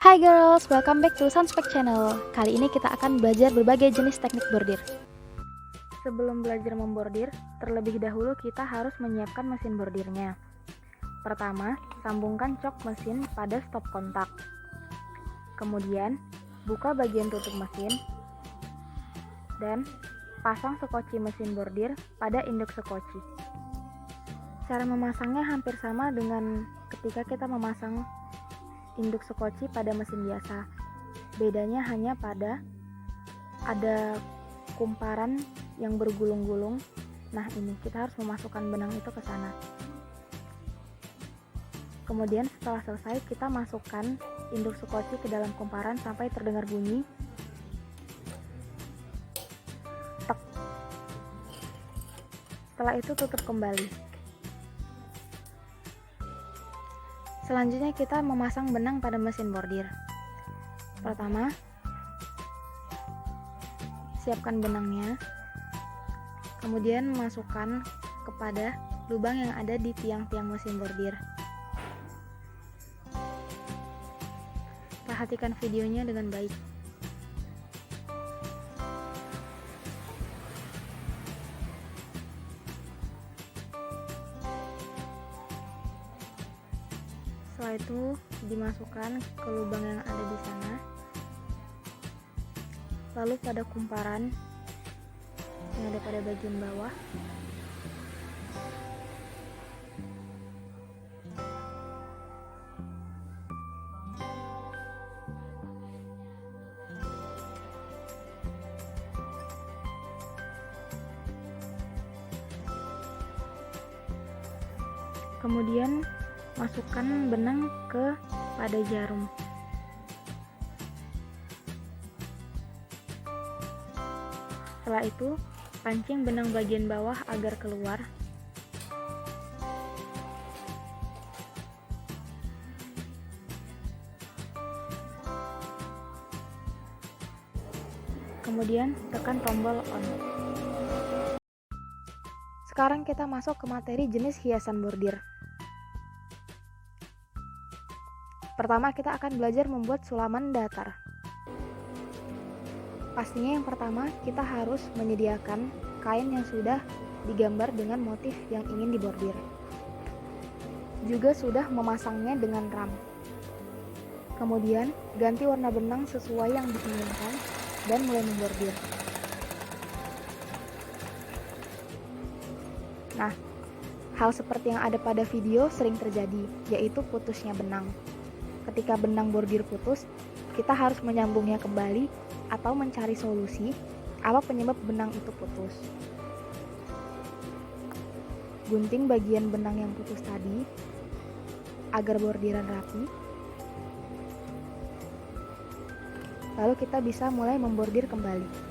Hai girls, welcome back to Sunspec Channel. Kali ini kita akan belajar berbagai jenis teknik bordir. Sebelum belajar membordir, terlebih dahulu kita harus menyiapkan mesin bordirnya. Pertama, sambungkan cok mesin pada stop kontak. Kemudian, buka bagian tutup mesin dan pasang sekoci mesin bordir pada induk sekoci. Cara memasangnya hampir sama dengan ketika kita memasang induk sekoci pada mesin biasa. Bedanya hanya pada ada kumparan yang bergulung-gulung. Nah, ini kita harus memasukkan benang itu ke sana. Kemudian setelah selesai, kita masukkan induk sekoci ke dalam kumparan sampai terdengar bunyi tek. Setelah itu tutup kembali. Selanjutnya kita memasang benang pada mesin bordir. Pertama, siapkan benangnya. Kemudian masukkan kepada lubang yang ada di tiang-tiang mesin bordir. Perhatikan videonya dengan baik. Setelah itu dimasukkan ke lubang yang ada di sana, lalu pada kumparan yang ada pada bagian bawah, kemudian masukkan benang ke pada jarum. Setelah itu, pancing benang bagian bawah agar keluar. Kemudian tekan tombol on. Sekarang kita masuk ke materi jenis hiasan bordir. Pertama, kita akan belajar membuat sulaman datar. Pastinya yang pertama, kita harus menyediakan kain yang sudah digambar dengan motif yang ingin dibordir. Juga sudah memasangnya dengan ram. Kemudian, ganti warna benang sesuai yang diinginkan dan mulai membordir. Nah, hal seperti yang ada pada video sering terjadi, yaitu putusnya benang. Ketika benang bordir putus, kita harus menyambungnya kembali atau mencari solusi apa penyebab benang itu putus. Gunting bagian benang yang putus tadi agar bordiran rapi. Lalu kita bisa mulai membordir kembali.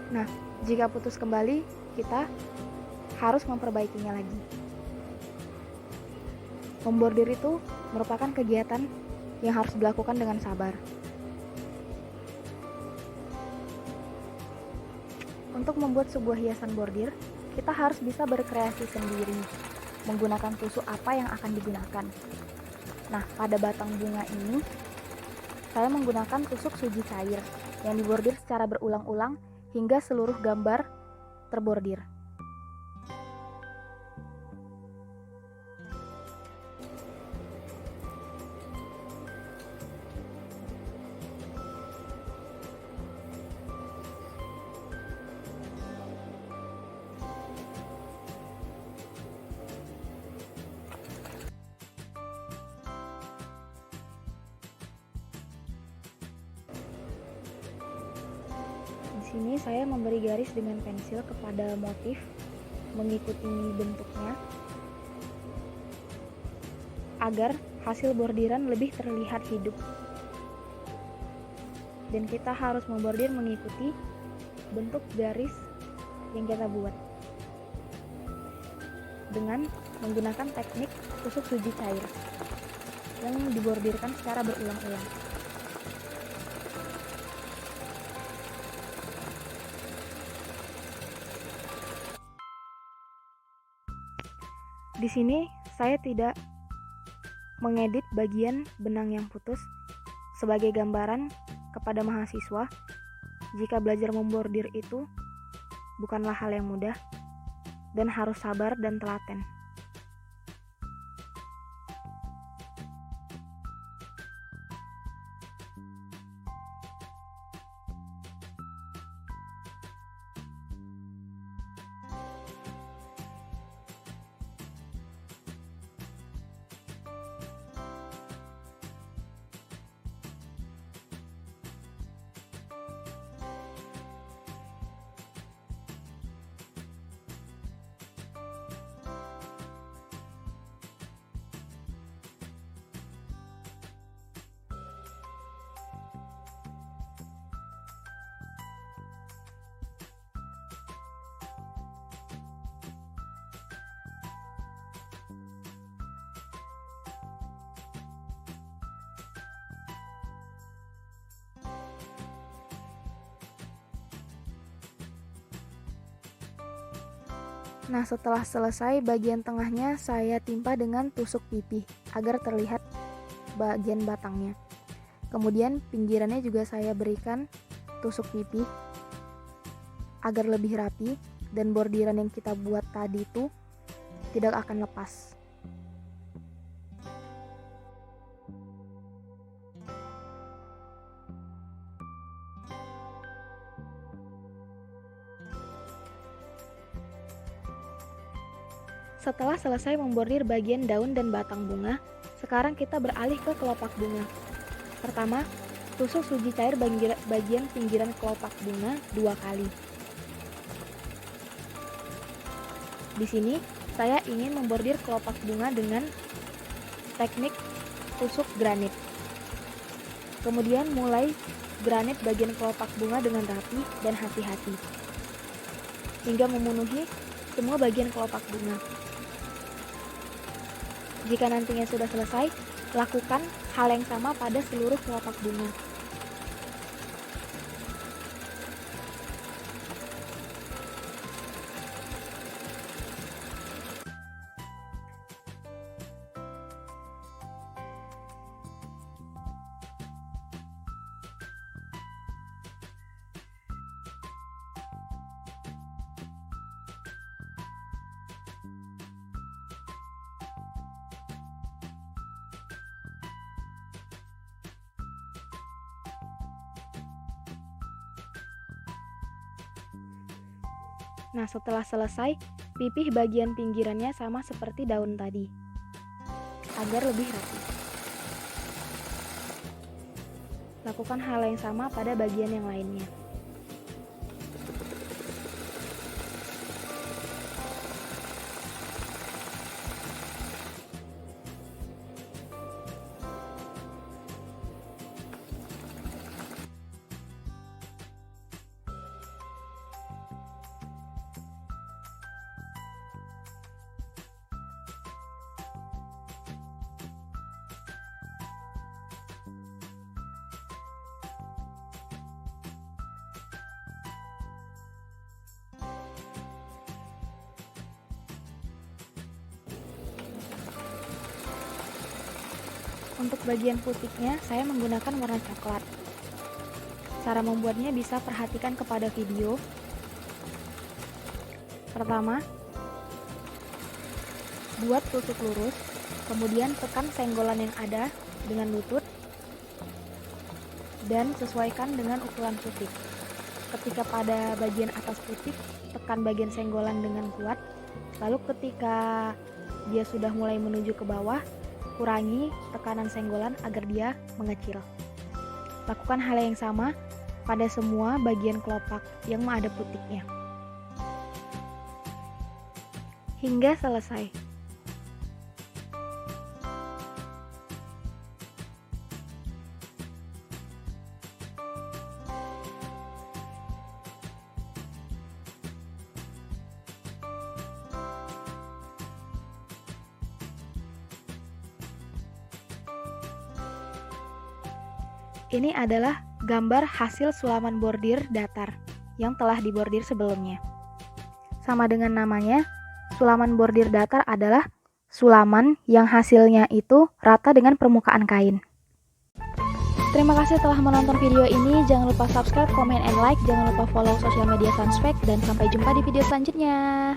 Nah, jika putus kembali, kita harus memperbaikinya lagi. Membordir itu merupakan kegiatan yang harus dilakukan dengan sabar. Untuk membuat sebuah hiasan bordir, kita harus bisa berkreasi sendiri, menggunakan tusuk apa yang akan digunakan. Nah, pada batang bunga ini, saya menggunakan tusuk suji cair yang dibordir secara berulang-ulang hingga seluruh gambar terbordir. Di sini saya memberi garis dengan pensil kepada motif, mengikuti bentuknya, agar hasil bordiran lebih terlihat hidup. Dan kita harus membordir mengikuti bentuk garis yang kita buat dengan menggunakan teknik tusuk suji cair yang dibordirkan secara berulang-ulang. Di sini saya tidak mengedit bagian benang yang putus sebagai gambaran kepada mahasiswa jika belajar membordir itu bukanlah hal yang mudah dan harus sabar dan telaten. Nah, setelah selesai, bagian tengahnya saya timpa dengan tusuk pipih agar terlihat bagian batangnya. Kemudian pinggirannya juga saya berikan tusuk pipih agar lebih rapi dan bordiran yang kita buat tadi itu tidak akan lepas. Setelah selesai membordir bagian daun dan batang bunga, sekarang kita beralih ke kelopak bunga. Pertama, tusuk suji cair bagian pinggiran kelopak bunga 2 kali. Di sini, saya ingin membordir kelopak bunga dengan teknik tusuk granit. Kemudian mulai granit bagian kelopak bunga dengan rapi dan hati-hati, hingga memenuhi semua bagian kelopak bunga. Jika nantinya sudah selesai, lakukan hal yang sama pada seluruh kelopak bunga. Nah, setelah selesai, pipih bagian pinggirannya sama seperti daun tadi, agar lebih rapi. Lakukan hal yang sama pada bagian yang lainnya. Untuk bagian putiknya, saya menggunakan warna coklat. Cara membuatnya bisa perhatikan kepada video. Pertama, buat tusuk lurus, kemudian tekan senggolan yang ada dengan lutut, dan sesuaikan dengan ukuran putik. Ketika pada bagian atas putik, tekan bagian senggolan dengan kuat, lalu ketika dia sudah mulai menuju ke bawah, kurangi tekanan senggolan agar dia mengecil. Lakukan hal yang sama pada semua bagian kelopak yang ada putiknya hingga selesai. Ini adalah gambar hasil sulaman bordir datar yang telah dibordir sebelumnya. Sama dengan namanya, sulaman bordir datar adalah sulaman yang hasilnya itu rata dengan permukaan kain. Terima kasih telah menonton video ini. Jangan lupa subscribe, comment, and like. Jangan lupa follow sosial media Sunspek. Dan sampai jumpa di video selanjutnya.